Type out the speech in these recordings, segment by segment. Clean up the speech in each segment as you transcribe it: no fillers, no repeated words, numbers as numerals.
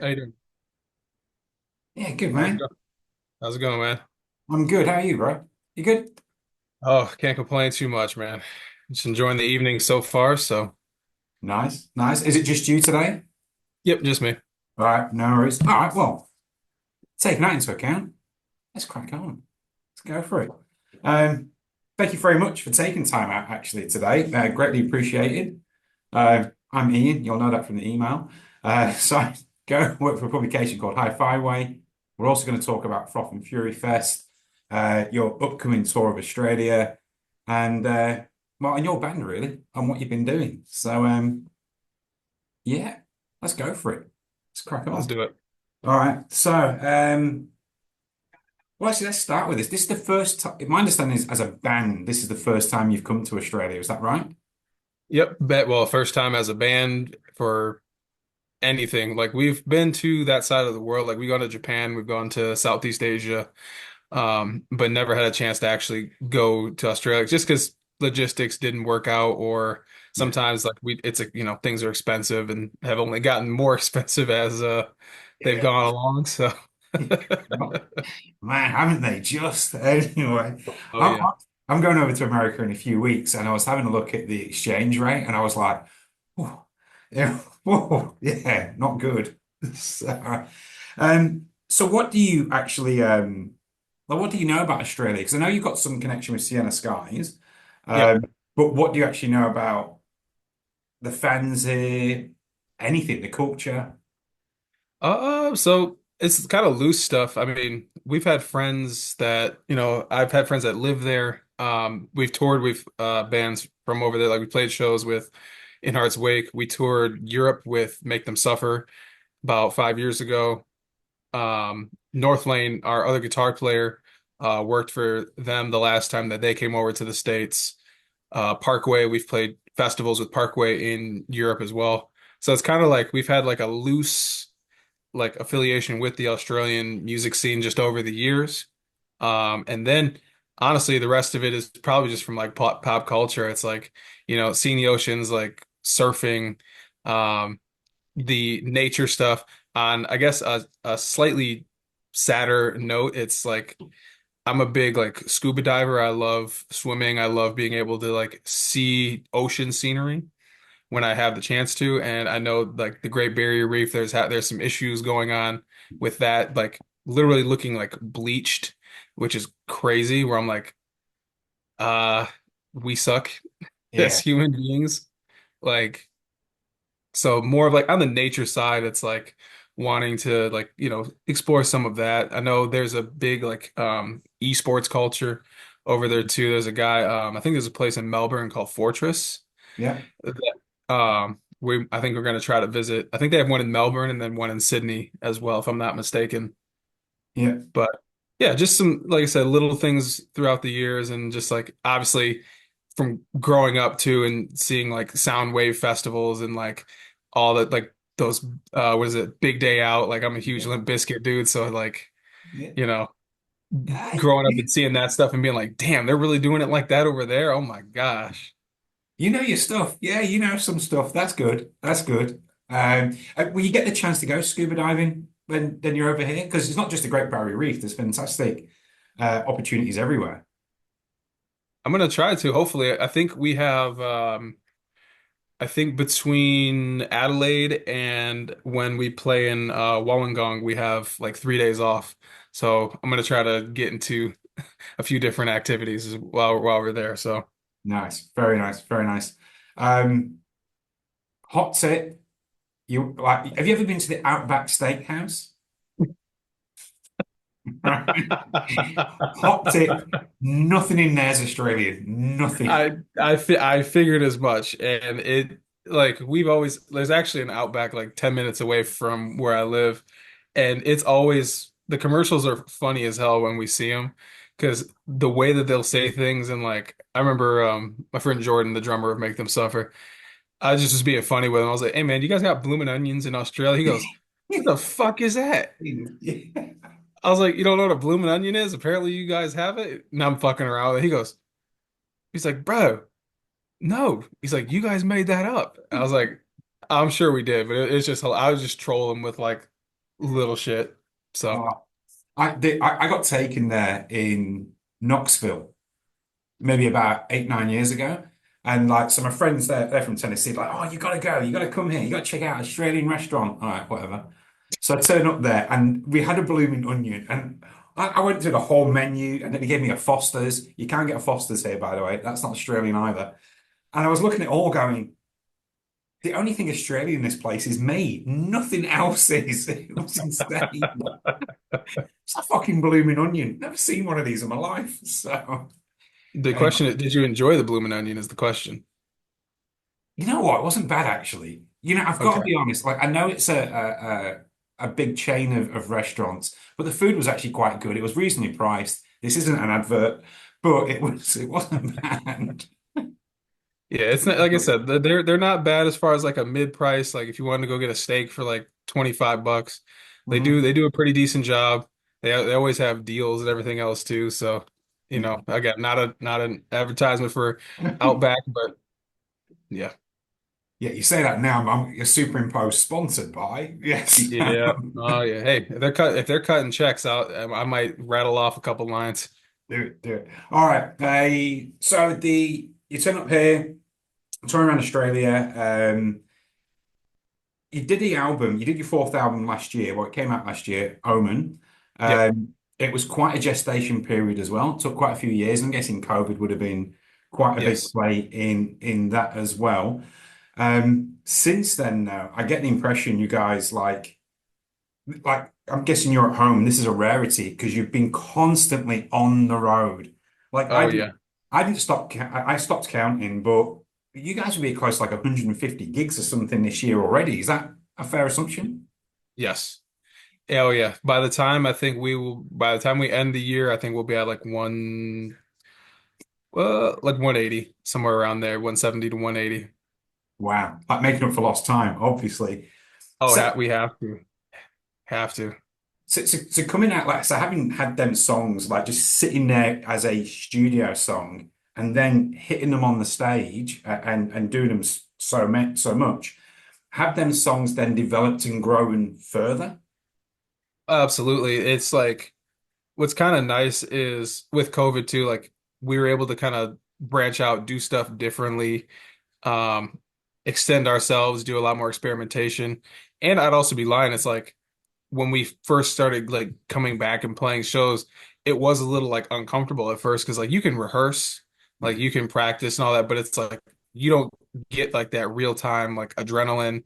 How you doing? Yeah, good, How's it man. going? How's it going, man? I'm good. How are you, bro? You good? Oh, can't complain too much, man. Just enjoying the evening so far. So, Nice, nice. Is it just you today? yep, just me. All right, no worries. All right, well, taking that into account, let's crack on. Let's go for it. Um, Thank you very much for taking time out actually today. Greatly appreciated. I'm Ian. You'll know that from the email. So I go work for a publication called High Five. We're also going to talk about Froth and Fury Fest, your upcoming tour of Australia, and well, and your band really, and what you've been doing. So yeah, let's go for it. Let's crack Let's on. do it. All right. So well, actually, let's start with this. This is the first time. My understanding is, as a band, this is the first time you've come to Australia. Is that right? Yep, bet. Well, first time as a band for anything. Like we've been to that side of the world. Like we gone to Japan, we've gone to Southeast Asia, but never had a chance to actually go to Australia just because logistics didn't work out, or Yeah. sometimes like it's a things are expensive and have only gotten more expensive as they've Yeah. gone along. So. Man, haven't they just? Anyway, Oh I'm, yeah. I'm going over to America in a few weeks, and I was having a look at the exchange rate, and I was like, oh, yeah, whoa, yeah, not good. So what do you actually, well, what do you know about Australia? Because I know you've got some connection with Sienna Skies, Yep. but what do you actually know about the fans here, anything, the culture? So it's kind of loose stuff. I mean, we've had friends that, I've had friends that live there. We've toured with bands from over there. Like we played shows with In Heart's Wake. We toured Europe with Make Them Suffer about 5 years ago. North Lane, our other guitar player, worked for them the last time that they came over to the States. Parkway, we've played festivals with Parkway in Europe as well. So it's kind of like we've had like a loose like affiliation with the Australian music scene just over the years. And then honestly, the rest of it is probably just from like pop culture. It's like, seeing the oceans, like surfing, um, the nature stuff. On, I guess, a slightly sadder note, it's like I'm a big like scuba diver. I love swimming. I love being able to like see ocean scenery when I have the chance to. And I know like the Great Barrier Reef, there's some issues going on with that, like literally looking like bleached, which is crazy. Where I'm like, uh, we suck as Yeah. human beings. Like, so more of like on the nature side, it's like wanting to like, explore some of that. I know there's a big like esports culture over there too. There's a guy, I think there's a place in Melbourne called Fortress. Yeah. I think we're going to try to visit. I think they have one in Melbourne and then one in Sydney as well, if I'm not mistaken. Yeah. But yeah, just some, like I said, little things throughout the years, and just like obviously from growing up too and seeing like sound wave festivals and like all that, like those, what is it, Big Day Out. Like I'm a huge Yeah. Limp Bizkit dude, so like, Yeah. you know, Yeah. growing up and seeing that stuff and being like, damn, they're really doing it like that over there. Oh my gosh. You know your stuff. Yeah, you know some stuff. That's good. That's good. Will you get the chance to go scuba diving when then you're over here? Because it's not just the Great Barrier Reef. There's fantastic opportunities everywhere. I'm gonna try to. Hopefully, I think we have. I think between Adelaide and when we play in Wollongong, we have like 3 days off. So I'm gonna try to get into a few different activities while we're there. So Nice. Very nice. Very nice. Um, Hot tip. You like? Have you ever been to the Outback Steakhouse? Hot tip. Nothing in there's Australian. Nothing. I figured as much, and it like we've always there's actually an Outback like 10 minutes away from where I live, and it's always the commercials are funny as hell when we see them because the way that they'll say things. And like I remember my friend Jordan, the drummer of Make Them Suffer, I just was being funny with him. I was like, "Hey man, you guys got blooming onions in Australia?" He goes, "What the fuck is that?" Yeah. I was like, "You don't know what a blooming onion is? Apparently you guys have it." And I'm fucking around with it. He's like, "Bro, no." He's like, "You guys made that up." I was like, "I'm sure we did," but it's just I was just trolling with like little shit. So, Oh, I got taken there in Knoxville maybe about 8, 9 years ago. And like, so my friends there, they're from Tennessee, like, oh, you gotta go, you gotta come here, you gotta check out an Australian restaurant. All right, whatever. So I turn up there and we had a blooming onion. And I went through the whole menu and then he gave me a Foster's. You can't get a Foster's here, by the way. That's not Australian either. And I was looking at it all going, the only thing Australian in this place is me. Nothing else is. It was insane. It's a fucking blooming onion. Never seen one of these in my life. So the anyway. question is, did you enjoy the bloomin' onion is the question. You know what? It wasn't bad actually. You know, I've got to Okay. be honest. Like, I know it's a big chain of restaurants, but the food was actually quite good. It was reasonably priced. This isn't an advert, but it wasn't bad. Yeah, it's not like I said, they're not bad as far as like a mid price. Like if you wanted to go get a steak for like $25, Mhm. they do a pretty decent job. They always have deals and everything else too. So, Yeah. again, not an advertisement for Outback, but yeah. Yeah, you say that now, you're superimposed sponsored by. Yes. Yeah. Oh yeah. Hey, if they're cutting checks out, I might rattle off a couple lines. Do it, do it. All right. So you turn up here, touring around Australia. You did the album, you did your fourth album last year. Well, it came out last year, Omen. Yep. It was quite a gestation period as well. It took quite a few years. I'm guessing COVID would have been quite a big Yes. play in that as well. Since then, though, I get the impression you guys like I'm guessing you're at home. This is a rarity because you've been constantly on the road. Like Oh yeah. I didn't stop. I stopped counting, but you guys will be close to like 150 gigs or something this year already. Is that a fair assumption? Yes. Oh yeah. By the time we end the year, I think we'll be at like like 180, somewhere around there, 170 to 180. Wow, like making up for lost time, obviously. Oh, So, we have to. Have to. so coming out like so, having had them songs like just sitting there as a studio song and then hitting them on the stage and doing them so much. Have them songs then developed and grown further? Absolutely. It's like what's kind of nice is with COVID too, like we were able to kind of branch out, do stuff differently, um, extend ourselves, do a lot more experimentation. And I'd also be lying. It's like when we first started like coming back and playing shows, it was a little like uncomfortable at first because like you can rehearse, like Yeah. you can practice and all that, but it's like you don't get like that real time like adrenaline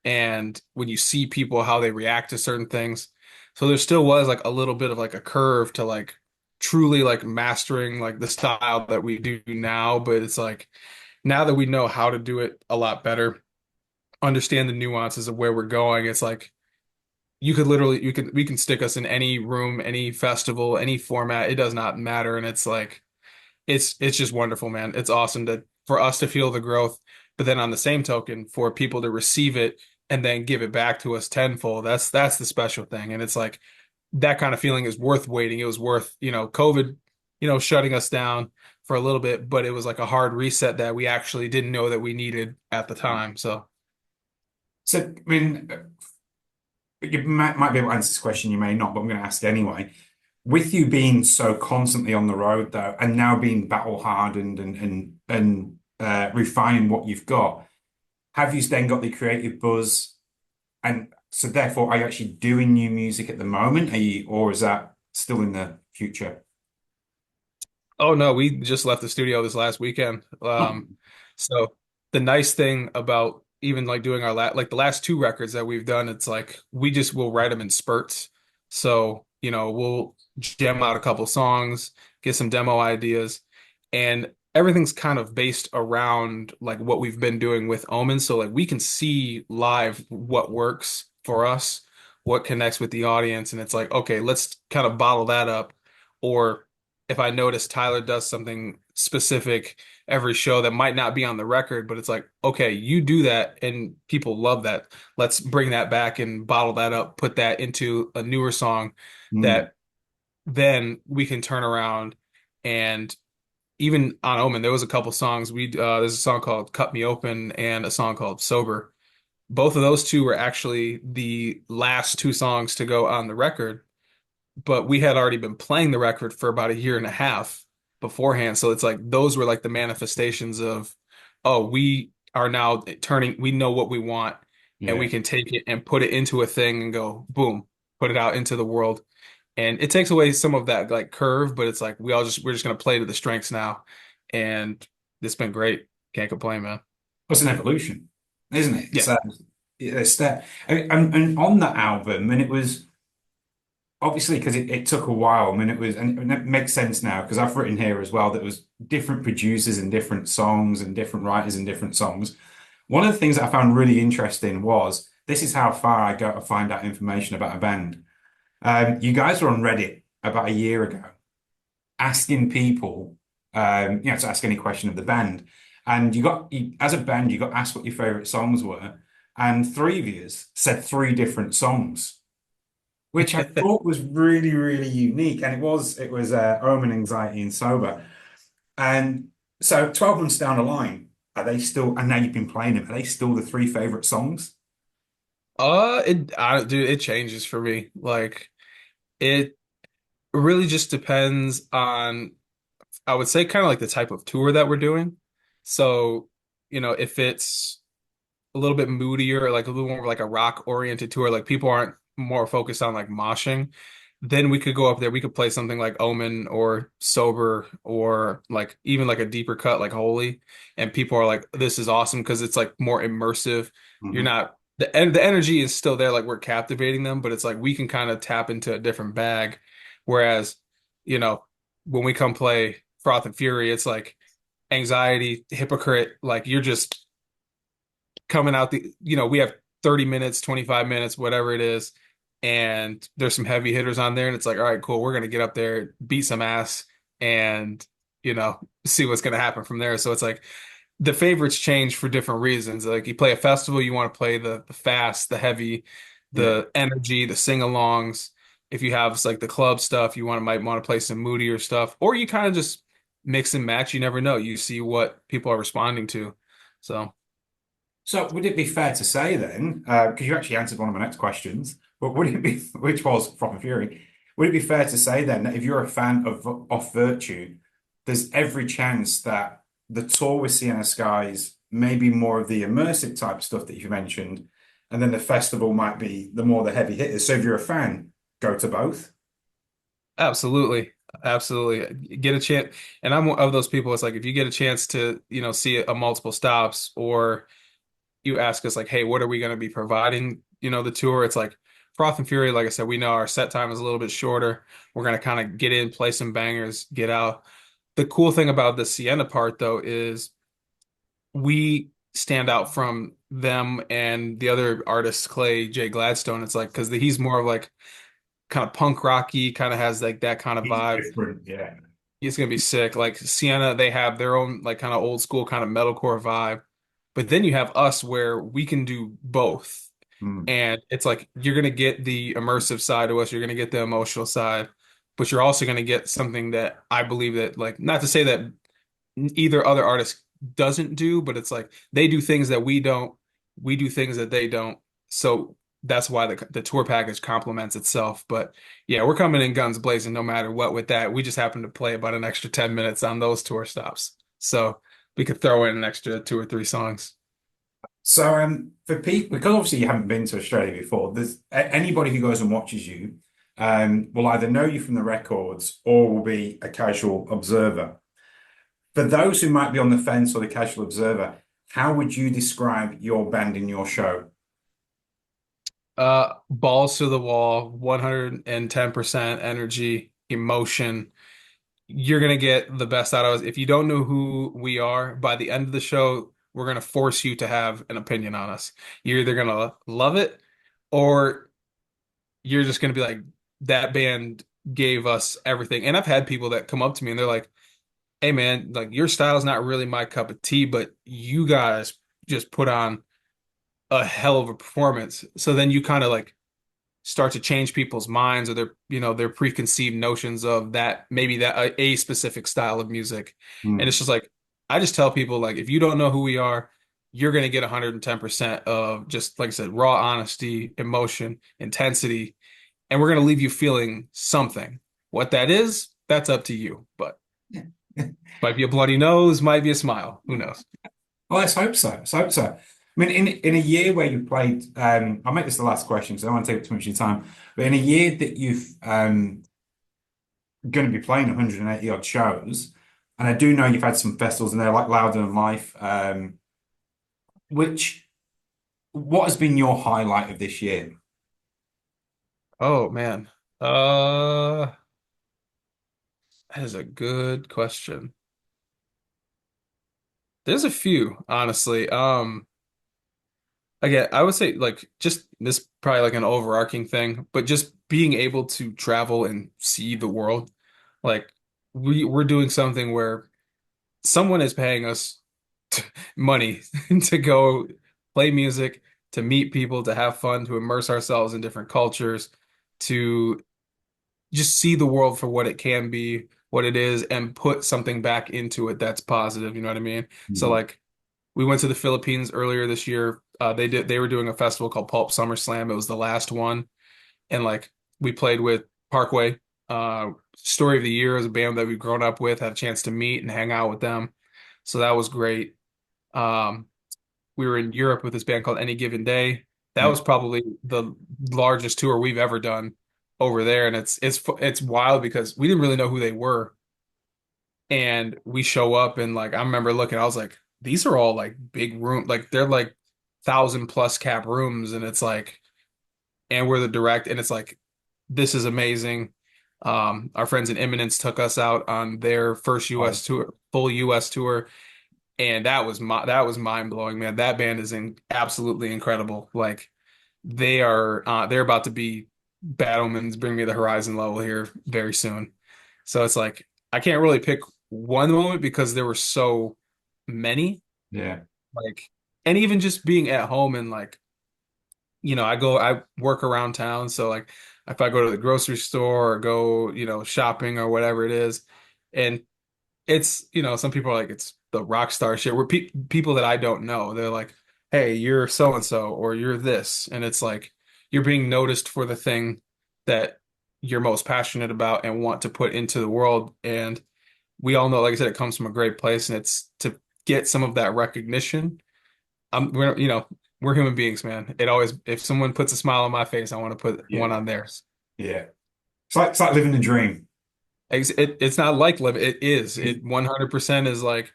and when you see people how they react to certain things. So there still was like a little bit of like a curve to like truly like mastering like the style that we do now, but it's like now that we know how to do it a lot better, understand the nuances of where we're going, it's like you could literally we can stick us in any room, any festival, any format, it does not matter. And it's like it's just wonderful, man. It's awesome to for us to feel the growth, but then on the same token, for people to receive it and then give it back to us tenfold. That's the special thing. And it's like that kind of feeling is worth waiting. It was worth, COVID, shutting us down for a little bit, but it was like a hard reset that we actually didn't know that we needed at the time. So, So, I mean, you might be able to answer this question, you may not, but I'm going to ask anyway. With you being so constantly on the road, though, and now being battle hardened and refining what you've got, have you then got the creative buzz? And so, therefore, are you actually doing new music at the moment? Or is that still in the future? oh no, we just left the studio this last weekend. Oh, So the nice thing about even like doing like the last two records that we've done, it's like we just will write them in spurts. So, we'll jam out a couple songs, get some demo ideas, and everything's kind of based around like what we've been doing with Omen. So like we can see live what works for us, what connects with the audience, and it's like, okay, let's kind of bottle that up. Or if I notice Tyler does something specific every show that might not be on the record, but it's like, okay, you do that and people love that. Let's bring that back and bottle that up, put that into a newer song mm. that then we can turn around and even on Omen, there was a couple songs there's a song called Cut Me Open and a song called Sober. Both of those two were actually the last two songs to go on the record, but we had already been playing the record for about a year and a half beforehand. So it's like those were like the manifestations of, oh, we are now turning, we know what we want and Yeah. we can take it and put it into a thing and go, boom, put it out into the world. And it takes away some of that like curve, but it's like we're just gonna play to the strengths now. And it's been great. Can't complain, man. It's an evolution, isn't it? Yeah. So it's that, and on that album, and it was obviously because it took a while. I mean, it was, and it makes sense now because I've written here as well that it was different producers and different songs and different writers and different songs. One of the things that I found really interesting was this is how far I go to find out information about a band. You guys were on Reddit about a year ago asking people, to ask any question of the band. And as a band, you got asked what your favorite songs were. And three of you said three different songs, which I thought was really, really unique. And it was Omen, Anxiety, and Sober. And so 12 months down the line, are they still, and now you've been playing them, are they still the three favorite songs? Dude, it changes for me. Like it really just depends on, I would say, kind of like the type of tour that we're doing. So, if it's a little bit moodier, like a little more like a rock oriented tour, like people aren't more focused on like moshing, then we could go up there. We could play something like Omen or Sober or like even like a deeper cut like Holy, and people are like, "This is awesome" because it's like more immersive. You're Mhm. not the energy is still there, like we're captivating them, but it's like we can kind of tap into a different bag. Whereas, you know, when we come play Froth and Fury, it's like anxiety, hypocrite, like you're just coming out we have 30 minutes, 25 minutes, whatever it is, and there's some heavy hitters on there, and it's like, all right, cool, we're gonna get up there, beat some ass, and see what's gonna happen from there. So it's like the favorites change for different reasons. Like you play a festival, you want to play the fast, the heavy, Yeah. the energy, the sing-alongs. If you have like the club stuff, might want to play some moodier stuff, or you kind of just mix and match. You never know. You see what people are responding to. So. So would it be fair to say then, because you actually answered one of my next questions, but would it be, which was From Fury, would it be fair to say then that if you're a fan of Off Virtue, there's every chance that the tour with Sienna Skies may be more of the immersive type stuff that you mentioned, and then the festival might be the heavy hitters. So if you're a fan, go to both. Absolutely. Absolutely. Get a chance. And I'm one of those people. It's like if you get a chance to, see a multiple stops or you ask us like, hey, what are we going to be providing, the tour? It's like Froth and Fury, like I said, we know our set time is a little bit shorter. We're going to kind of get in, play some bangers, get out. The cool thing about the Sienna part though is we stand out from them and the other artists, Clay, Jay Gladstone. It's like because he's more of like kind of punk rocky, kind of has like that kind of He's vibe. different, yeah. It's gonna be sick. Like Sienna, they have their own like kind of old school kind of metalcore vibe. But then you have us where we can do both. Hmm. And it's like you're gonna get the immersive side of us, you're gonna get the emotional side, but you're also gonna get something that I believe that like not to say that either other artist doesn't do, but it's like they do things that we don't, we do things that they don't. So that's why the tour package complements itself. But yeah, we're coming in guns blazing no matter what with that. We just happen to play about an extra 10 minutes on those tour stops. So we could throw in an extra two or three songs. So, for people, because obviously you haven't been to Australia before, there's anybody who goes and watches you, will either know you from the records or will be a casual observer. For those who might be on the fence or the casual observer, how would you describe your band in your show? Balls to the wall, 110% energy, emotion. You're gonna get the best out of us. If you don't know who we are, by the end of the show, we're gonna force you to have an opinion on us. You're either gonna love it or you're just gonna be like, that band gave us everything. And I've had people that come up to me and they're like, hey man, like your style is not really my cup of tea, but you guys just put on a hell of a performance. So then you kind of like start to change people's minds or their preconceived notions of that maybe that a specific style of music. And Hmm. it's just like I just tell people like if you don't know who we are, you're going to get 110% of just, like I said, raw honesty, emotion, intensity, and we're going to leave you feeling something. What that is, that's up to you. But might be a bloody nose, might be a smile. Who knows? Well, let's hope so. Let's hope so. I mean, in a year where you played, I'll make this the last question because I don't want to take up too much of your time. But in a year that you've going to be playing 180 odd shows, and I do know you've had some festivals in there like Louder Than Life. Which what has been your highlight of this year? Oh man. Uh, that is a good question. There's a few, honestly. Again, I would say like just this probably like an overarching thing, but just being able to travel and see the world. Like we're doing something where someone is paying us money to go play music, to meet people, to have fun, to immerse ourselves in different cultures, to just see the world for what it can be, what it is, and put something back into it that's positive. You know what I mean? So Mhm. like we went to the Philippines earlier this year. They were doing a festival called Pulp Summer Slam. It was the last one, and like we played with Parkway. Story of the Year is a band that we've grown up with, had a chance to meet and hang out with them. So that was great. Um, we were in Europe with this band called Any Given Day. That Yeah, was probably the largest tour we've ever done over there, and it's wild because we didn't really know who they were, and we show up and like I remember looking, I was like, these are all like big room, like they're like 1,000+ cap rooms, and it's like, and we're the direct, and it's like, this is amazing. Our friends in Imminence took us out on their first oh, U.S. tour, full U.S. tour, and that was mind blowing, man. That band is absolutely incredible. Like they're about to be Bad Omens, Bring Me the Horizon level here very soon. So it's like I can't really pick one moment because there were so many. yeah, Like, and even just being at home and like, I work around town, so like if I go to the grocery store or go, shopping or whatever it is, and it's, some people are like, it's the rock star shit. Where people that I don't know, they're like, hey, you're so and so, or you're this. And it's like, you're being noticed for the thing that you're most passionate about and want to put into the world. And we all know, like I said, it comes from a great place. And it's to get some of that recognition. We're human beings, man. It always, if someone puts a smile on my face, I want to put yeah, one on theirs. yeah. It's like living the dream. It's not like live. It is. It 100% is like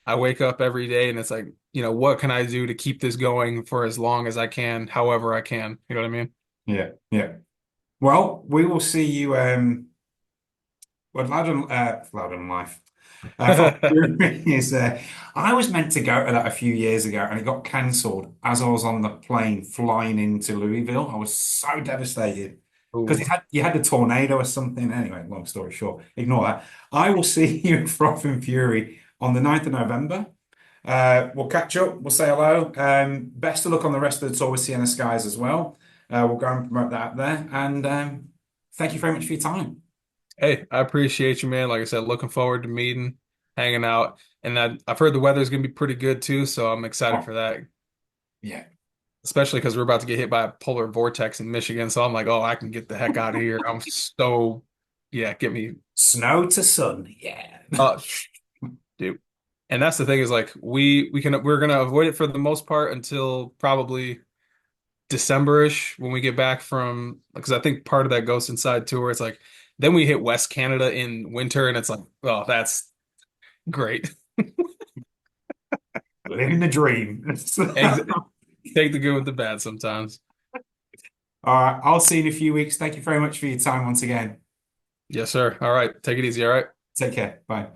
I wake up every day and it's like, what can I do to keep this going for as long as I can, however I can. You know what I mean? Yeah, yeah. Well, we will see you. Well, Loudon Life. Fast and Furious is. I was meant to go to that a few years ago, and it got cancelled as I was on the plane flying into Louisville. I was so devastated because Ooh. you had the tornado or something. Anyway, long story short, ignore that. I will see you in Froth and Fury on the 9th of November. We'll catch up. We'll say hello. Best of luck on the rest of the tour with Sienna Skies as well. We'll go and promote that there. And thank you very much for your time. Hey, I appreciate you, man. Like I said, looking forward to meeting, hanging out, and I've heard the weather's gonna be pretty good too, so I'm excited Oh, for that. yeah. Especially because we're about to get hit by a polar vortex in Michigan, so I'm like, oh, I can get the heck out of here. Yeah, get me. Snow to sun. Yeah. Uh, Dude. And that's the thing is like we're gonna avoid it for the most part until probably December-ish when we get back from, because I think part of that Ghost Inside tour, it's like then we hit West Canada in winter and it's like, oh, that's great. Living the dream. Ex Take the good with the bad sometimes. All right. I'll see you in a few weeks. Thank you very much for your time once again. Yes, sir. All right. Take it easy. All right. Take care. Bye.